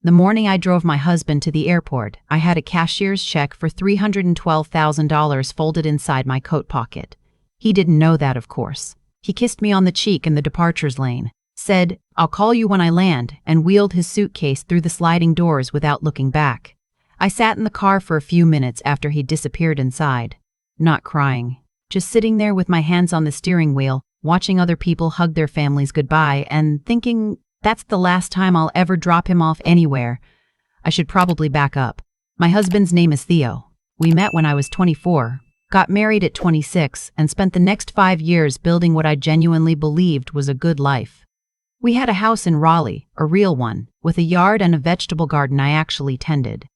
The morning I drove my husband to the airport, I had a cashier's check for $312,000 folded inside my coat pocket. He didn't know that, of course. He kissed me on the cheek in the departures lane, said, "I'll call you when I land," and wheeled his suitcase through the sliding doors without looking back. I sat in the car for a few minutes after he disappeared inside, not crying, just sitting there with my hands on the steering wheel, watching other people hug their families goodbye and thinking, that's the last time I'll ever drop him off anywhere. I should probably back up. My husband's name is Theo. We met when I was 24, got married at 26, and spent the next 5 years building what I genuinely believed was a good life. We had a house in Raleigh, a real one, with a yard and a vegetable garden I actually tended.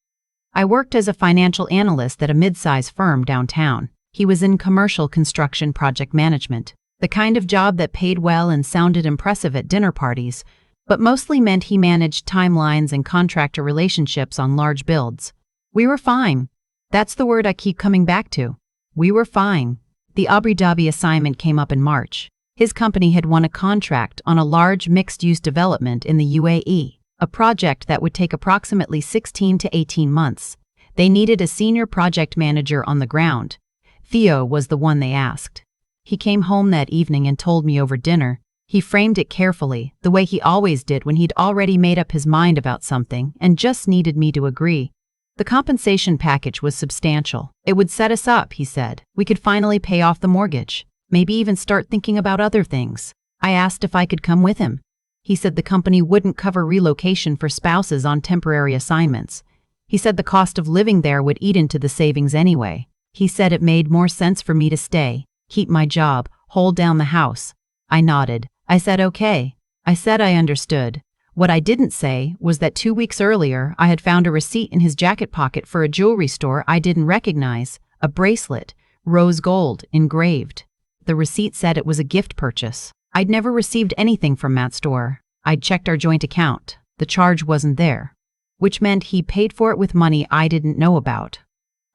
I worked as a financial analyst at a mid-size firm downtown. He was in commercial construction project management, the kind of job that paid well and sounded impressive at dinner parties, but mostly meant he managed timelines and contractor relationships on large builds. We were fine. That's the word I keep coming back to. We were fine. The Abu Dhabi assignment came up in March. His company had won a contract on a large mixed-use development in the UAE, a project that would take approximately 16 to 18 months. They needed a senior project manager on the ground. Theo was the one they asked. He came home that evening and told me over dinner. He framed it carefully, the way he always did when he'd already made up his mind about something and just needed me to agree. The compensation package was substantial. It would set us up, he said. We could finally pay off the mortgage, maybe even start thinking about other things. I asked if I could come with him. He said the company wouldn't cover relocation for spouses on temporary assignments. He said the cost of living there would eat into the savings anyway. He said it made more sense for me to stay, keep my job, hold down the house. I nodded. I said okay. I said I understood. What I didn't say was that 2 weeks earlier I had found a receipt in his jacket pocket for a jewelry store I didn't recognize, a bracelet, rose gold, engraved. The receipt said it was a gift purchase. I'd never received anything from that store. I'd checked our joint account. The charge wasn't there, which meant he paid for it with money I didn't know about.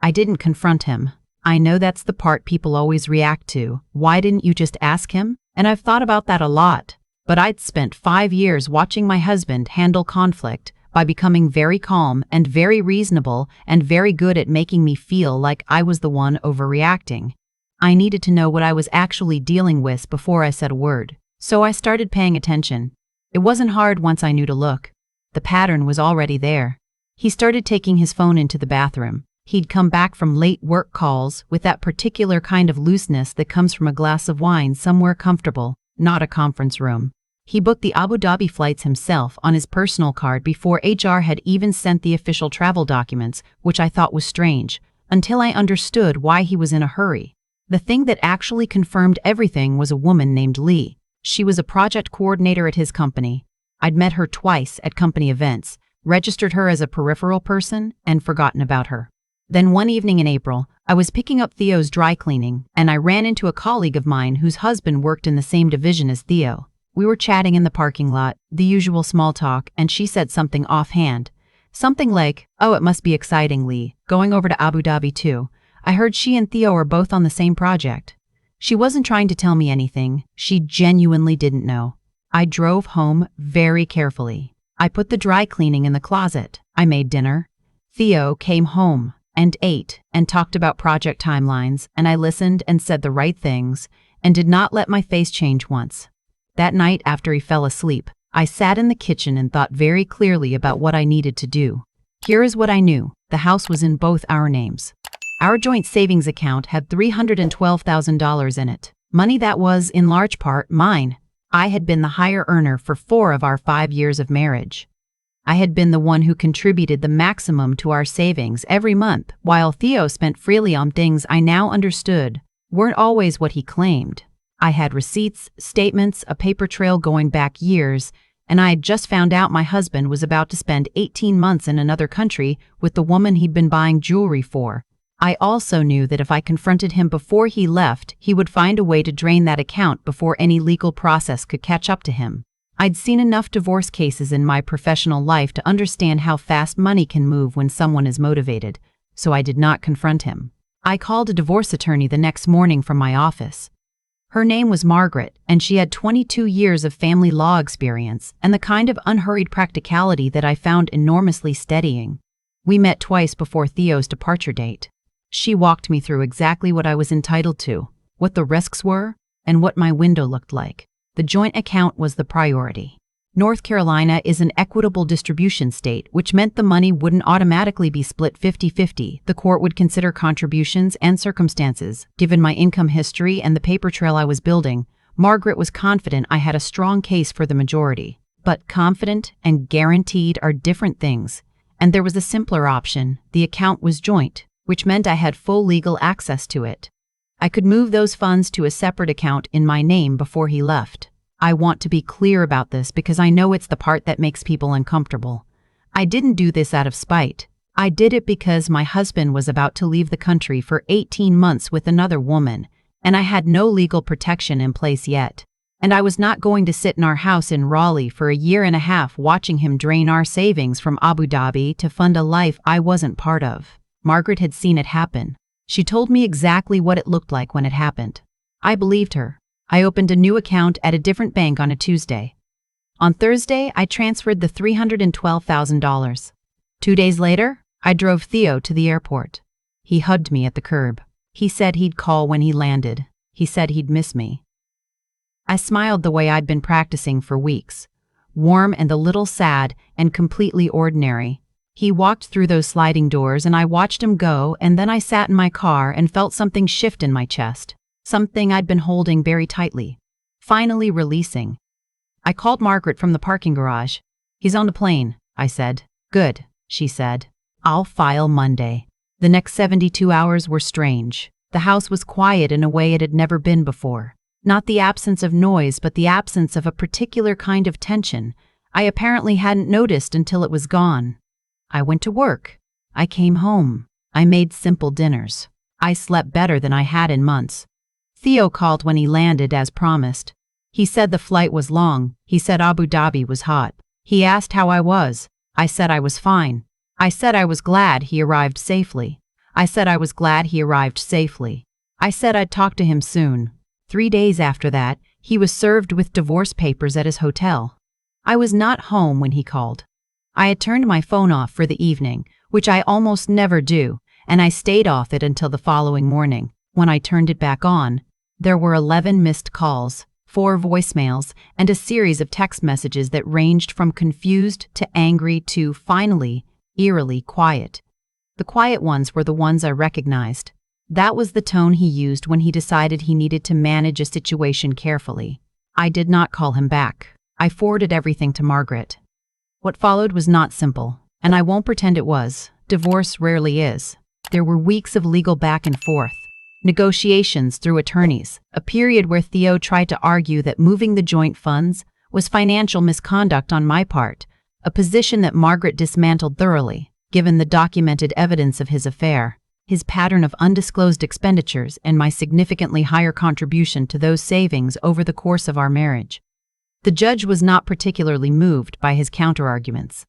I didn't confront him. I know that's the part people always react to. Why didn't you just ask him? And I've thought about that a lot. But I'd spent 5 years watching my husband handle conflict by becoming very calm and very reasonable and very good at making me feel like I was the one overreacting. I needed to know what I was actually dealing with before I said a word. So I started paying attention. It wasn't hard once I knew to look. The pattern was already there. He started taking his phone into the bathroom. He'd come back from late work calls with that particular kind of looseness that comes from a glass of wine somewhere comfortable, not a conference room. He booked the Abu Dhabi flights himself on his personal card before HR had even sent the official travel documents, which I thought was strange, until I understood why he was in a hurry. The thing that actually confirmed everything was a woman named Lee. She was a project coordinator at his company. I'd met her twice at company events, registered her as a peripheral person, and forgotten about her. Then one evening in April, I was picking up Theo's dry cleaning, and I ran into a colleague of mine whose husband worked in the same division as Theo. We were chatting in the parking lot, the usual small talk, and she said something offhand. Something like, "Oh, it must be exciting, Lee, going over to Abu Dhabi too. I heard she and Theo are both on the same project." She wasn't trying to tell me anything. She genuinely didn't know. I drove home very carefully. I put the dry cleaning in the closet. I made dinner. Theo came home and ate and talked about project timelines, and I listened and said the right things and did not let my face change once. That night after he fell asleep, I sat in the kitchen and thought very clearly about what I needed to do. Here is what I knew. The house was in both our names. Our joint savings account had $312,000 in it, money that was, in large part, mine. I had been the higher earner for 4 of our 5 years of marriage. I had been the one who contributed the maximum to our savings every month, while Theo spent freely on things I now understood weren't always what he claimed. I had receipts, statements, a paper trail going back years, and I had just found out my husband was about to spend 18 months in another country with the woman he'd been buying jewelry for. I also knew that if I confronted him before he left, he would find a way to drain that account before any legal process could catch up to him. I'd seen enough divorce cases in my professional life to understand how fast money can move when someone is motivated, so I did not confront him. I called a divorce attorney the next morning from my office. Her name was Margaret, and she had 22 years of family law experience and the kind of unhurried practicality that I found enormously steadying. We met twice before Theo's departure date. She walked me through exactly what I was entitled to, what the risks were, and what my window looked like. The joint account was the priority. North Carolina is an equitable distribution state, which meant the money wouldn't automatically be split 50-50. The court would consider contributions and circumstances. Given my income history and the paper trail I was building, Margaret was confident I had a strong case for the majority. But confident and guaranteed are different things, and there was a simpler option. The account was joint, which meant I had full legal access to it. I could move those funds to a separate account in my name before he left. I want to be clear about this because I know it's the part that makes people uncomfortable. I didn't do this out of spite. I did it because my husband was about to leave the country for 18 months with another woman, and I had no legal protection in place yet. And I was not going to sit in our house in Raleigh for a year and a half watching him drain our savings from Abu Dhabi to fund a life I wasn't part of. Margaret had seen it happen. She told me exactly what it looked like when it happened. I believed her. I opened a new account at a different bank on a Tuesday. On Thursday, I transferred the $312,000. 2 days later, I drove Theo to the airport. He hugged me at the curb. He said he'd call when he landed. He said he'd miss me. I smiled the way I'd been practicing for weeks, warm and a little sad and completely ordinary. He walked through those sliding doors and I watched him go, and then I sat in my car and felt something shift in my chest. Something I'd been holding very tightly, finally releasing. I called Margaret from the parking garage. "He's on the plane," I said. "Good," she said. "I'll file Monday." The next 72 hours were strange. The house was quiet in a way it had never been before. Not the absence of noise, but the absence of a particular kind of tension I apparently hadn't noticed until it was gone. I went to work. I came home. I made simple dinners. I slept better than I had in months. Theo called when he landed as promised. He said the flight was long. He said Abu Dhabi was hot. He asked how I was. I said I was fine. I said I was glad he arrived safely. I said I was glad he arrived safely. I said I'd talk to him soon. 3 days after that, he was served with divorce papers at his hotel. I was not home when he called. I had turned my phone off for the evening, which I almost never do, and I stayed off it until the following morning. When I turned it back on, there were 11 missed calls, 4 voicemails, and a series of text messages that ranged from confused to angry to, finally, eerily quiet. The quiet ones were the ones I recognized. That was the tone he used when he decided he needed to manage a situation carefully. I did not call him back. I forwarded everything to Margaret. What followed was not simple, and I won't pretend it was. Divorce rarely is. There were weeks of legal back and forth. Negotiations through attorneys, a period where Theo tried to argue that moving the joint funds was financial misconduct on my part, a position that Margaret dismantled thoroughly, given the documented evidence of his affair, his pattern of undisclosed expenditures, and my significantly higher contribution to those savings over the course of our marriage. The judge was not particularly moved by his counterarguments.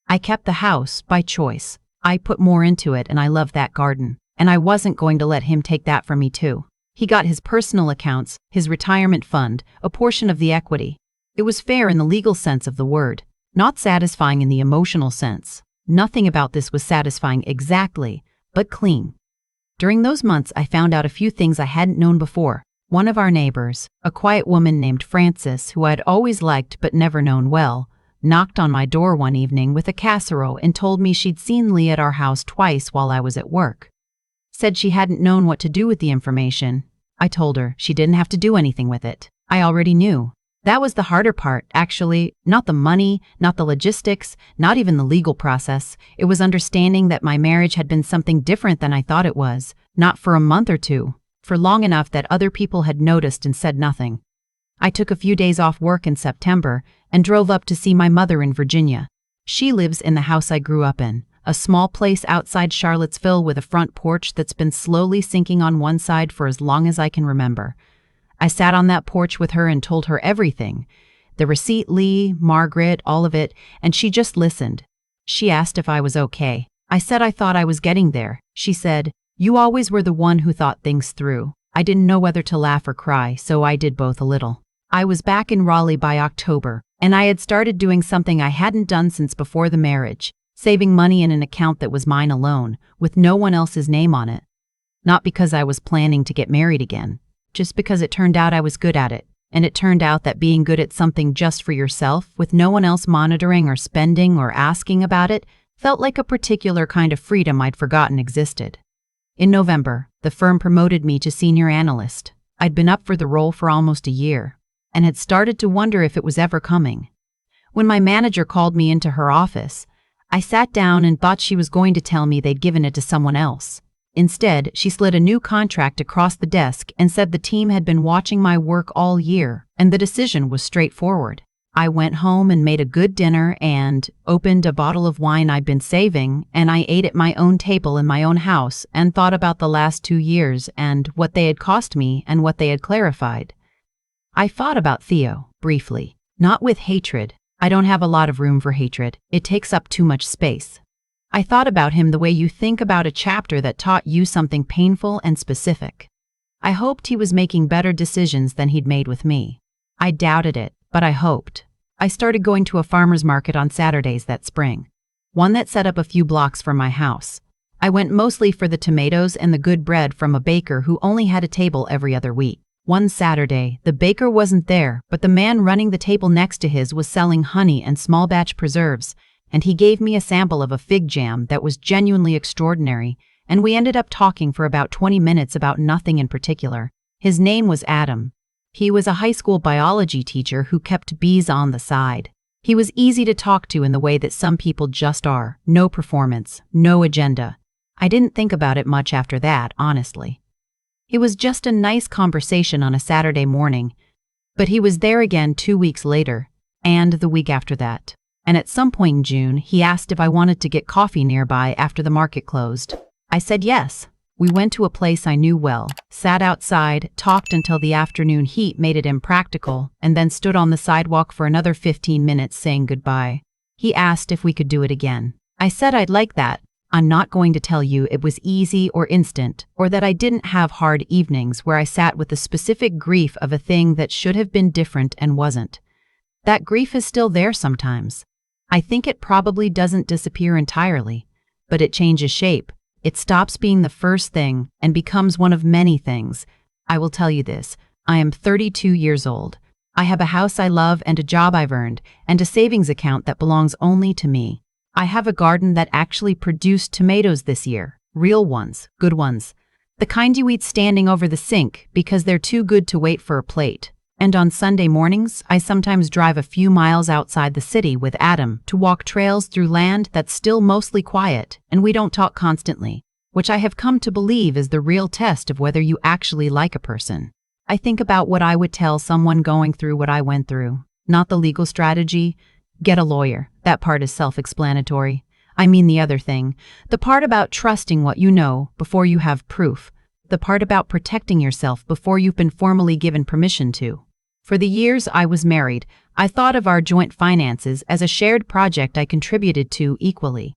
I kept the house by choice. I put more into it, and I loved that garden. And I wasn't going to let him take that from me too. He got his personal accounts, his retirement fund, a portion of the equity. It was fair in the legal sense of the word, not satisfying in the emotional sense. Nothing about this was satisfying exactly, but clean. During those months, I found out a few things I hadn't known before. One of our neighbors, a quiet woman named Frances, who I'd always liked but never known well, knocked on my door one evening with a casserole and told me she'd seen Lee at our house twice while I was at work. Said she hadn't known what to do with the information. I told her she didn't have to do anything with it. I already knew. That was the harder part, actually. Not the money, not the logistics, not even the legal process. It was understanding that my marriage had been something different than I thought it was. Not for a month or two. For long enough that other people had noticed and said nothing. I took a few days off work in September and drove up to see my mother in Virginia. She lives in the house I grew up in. A small place outside Charlottesville with a front porch that's been slowly sinking on one side for as long as I can remember. I sat on that porch with her and told her everything. The receipt, Lee, Margaret, all of it, and she just listened. She asked if I was okay. I said I thought I was getting there. She said, "You always were the one who thought things through." I didn't know whether to laugh or cry, so I did both a little. I was back in Raleigh by October, and I had started doing something I hadn't done since before the marriage, saving money in an account that was mine alone, with no one else's name on it. Not because I was planning to get married again, just because it turned out I was good at it, and it turned out that being good at something just for yourself, with no one else monitoring or spending or asking about it, felt like a particular kind of freedom I'd forgotten existed. In November, the firm promoted me to senior analyst. I'd been up for the role for almost a year, and had started to wonder if it was ever coming. When my manager called me into her office, I sat down and thought she was going to tell me they'd given it to someone else. Instead, she slid a new contract across the desk and said the team had been watching my work all year, and the decision was straightforward. I went home and made a good dinner and opened a bottle of wine I'd been saving, and I ate at my own table in my own house and thought about the last 2 years and what they had cost me and what they had clarified. I thought about Theo, briefly, not with hatred. I don't have a lot of room for hatred. It takes up too much space. I thought about him the way you think about a chapter that taught you something painful and specific. I hoped he was making better decisions than he'd made with me. I doubted it, but I hoped. I started going to a farmer's market on Saturdays that spring, one that set up a few blocks from my house. I went mostly for the tomatoes and the good bread from a baker who only had a table every other week. One Saturday, the baker wasn't there, but the man running the table next to his was selling honey and small batch preserves, and he gave me a sample of a fig jam that was genuinely extraordinary, and we ended up talking for about 20 minutes about nothing in particular. His name was Adam. He was a high school biology teacher who kept bees on the side. He was easy to talk to in the way that some people just are. No performance, no agenda. I didn't think about it much after that, honestly. It was just a nice conversation on a Saturday morning, but he was there again 2 weeks later, and the week after that. And at some point in June, he asked if I wanted to get coffee nearby after the market closed. I said yes. We went to a place I knew well, sat outside, talked until the afternoon heat made it impractical, and then stood on the sidewalk for another 15 minutes saying goodbye. He asked if we could do it again. I said I'd like that. I'm not going to tell you it was easy or instant, or that I didn't have hard evenings where I sat with the specific grief of a thing that should have been different and wasn't. That grief is still there sometimes. I think it probably doesn't disappear entirely, but it changes shape. It stops being the first thing and becomes one of many things. I will tell you this, I am 32 years old. I have a house I love and a job I've earned, and a savings account that belongs only to me. I have a garden that actually produced tomatoes this year. Real ones, good ones. The kind you eat standing over the sink because they're too good to wait for a plate. And on Sunday mornings, I sometimes drive a few miles outside the city with Adam to walk trails through land that's still mostly quiet, and we don't talk constantly, which I have come to believe is the real test of whether you actually like a person. I think about what I would tell someone going through what I went through, not the legal strategy. Get a lawyer. That part is self-explanatory. I mean the other thing, the part about trusting what you know before you have proof, the part about protecting yourself before you've been formally given permission to. For the years I was married, I thought of our joint finances as a shared project I contributed to equally.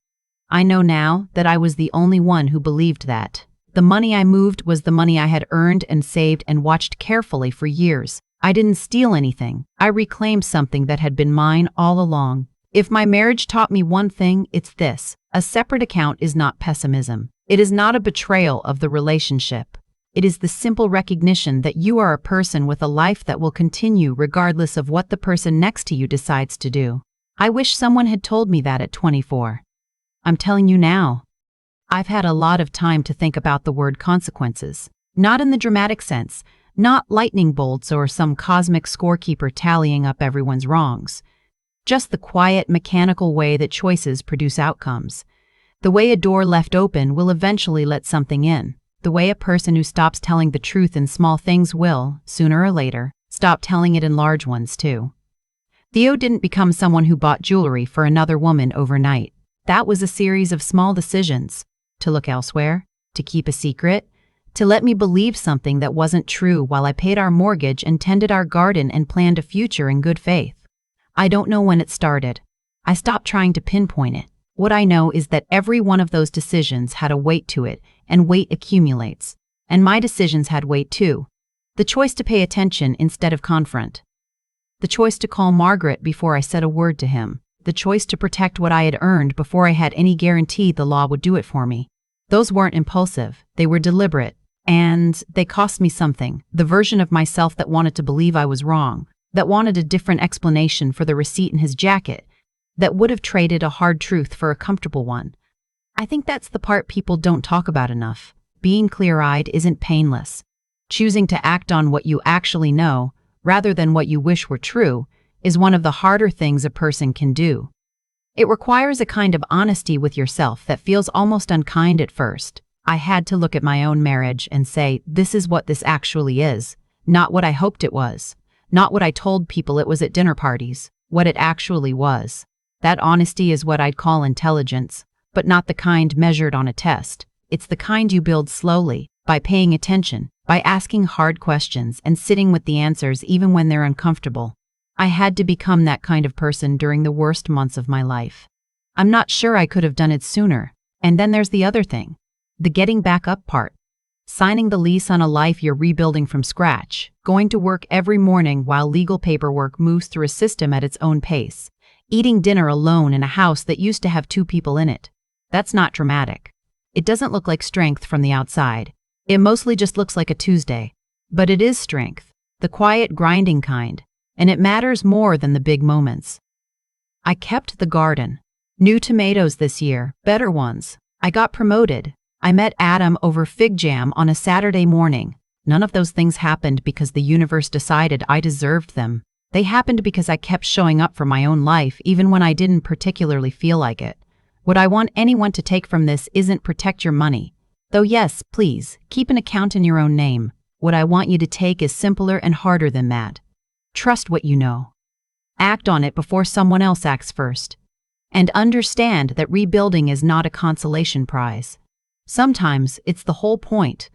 I know now that I was the only one who believed that. The money I moved was the money I had earned and saved and watched carefully for years. I didn't steal anything. I reclaimed something that had been mine all along. If my marriage taught me one thing, it's this. A separate account is not pessimism. It is not a betrayal of the relationship. It is the simple recognition that you are a person with a life that will continue regardless of what the person next to you decides to do. I wish someone had told me that at 24. I'm telling you now. I've had a lot of time to think about the word consequences. Not in the dramatic sense, not lightning bolts or some cosmic scorekeeper tallying up everyone's wrongs. Just the quiet, mechanical way that choices produce outcomes. The way a door left open will eventually let something in. The way a person who stops telling the truth in small things will, sooner or later, stop telling it in large ones too. Theo didn't become someone who bought jewelry for another woman overnight. That was a series of small decisions. To look elsewhere, to keep a secret, to let me believe something that wasn't true while I paid our mortgage and tended our garden and planned a future in good faith. I don't know when it started. I stopped trying to pinpoint it. What I know is that every one of those decisions had a weight to it, and weight accumulates. And my decisions had weight too. The choice to pay attention instead of confront. The choice to call Margaret before I said a word to him. The choice to protect what I had earned before I had any guarantee the law would do it for me. Those weren't impulsive, they were deliberate. And they cost me something, the version of myself that wanted to believe I was wrong, that wanted a different explanation for the receipt in his jacket, that would have traded a hard truth for a comfortable one. I think that's the part people don't talk about enough. Being clear-eyed isn't painless. Choosing to act on what you actually know, rather than what you wish were true, is one of the harder things a person can do. It requires a kind of honesty with yourself that feels almost unkind at first. I had to look at my own marriage and say, this is what this actually is, not what I hoped it was, not what I told people it was at dinner parties, what it actually was. That honesty is what I'd call intelligence, but not the kind measured on a test. It's the kind you build slowly, by paying attention, by asking hard questions and sitting with the answers even when they're uncomfortable. I had to become that kind of person during the worst months of my life. I'm not sure I could have done it sooner. And then there's the other thing. The getting back up part. Signing the lease on a life you're rebuilding from scratch, going to work every morning while legal paperwork moves through a system at its own pace, eating dinner alone in a house that used to have 2 people in it. That's not dramatic. It doesn't look like strength from the outside. It mostly just looks like a Tuesday. But it is strength, the quiet, grinding kind, and it matters more than the big moments. I kept the garden. New tomatoes this year, better ones. I got promoted. I met Adam over fig jam on a Saturday morning. None of those things happened because the universe decided I deserved them. They happened because I kept showing up for my own life even when I didn't particularly feel like it. What I want anyone to take from this isn't protect your money. Though yes, please, keep an account in your own name. What I want you to take is simpler and harder than that. Trust what you know. Act on it before someone else acts first. And understand that rebuilding is not a consolation prize. Sometimes it's the whole point.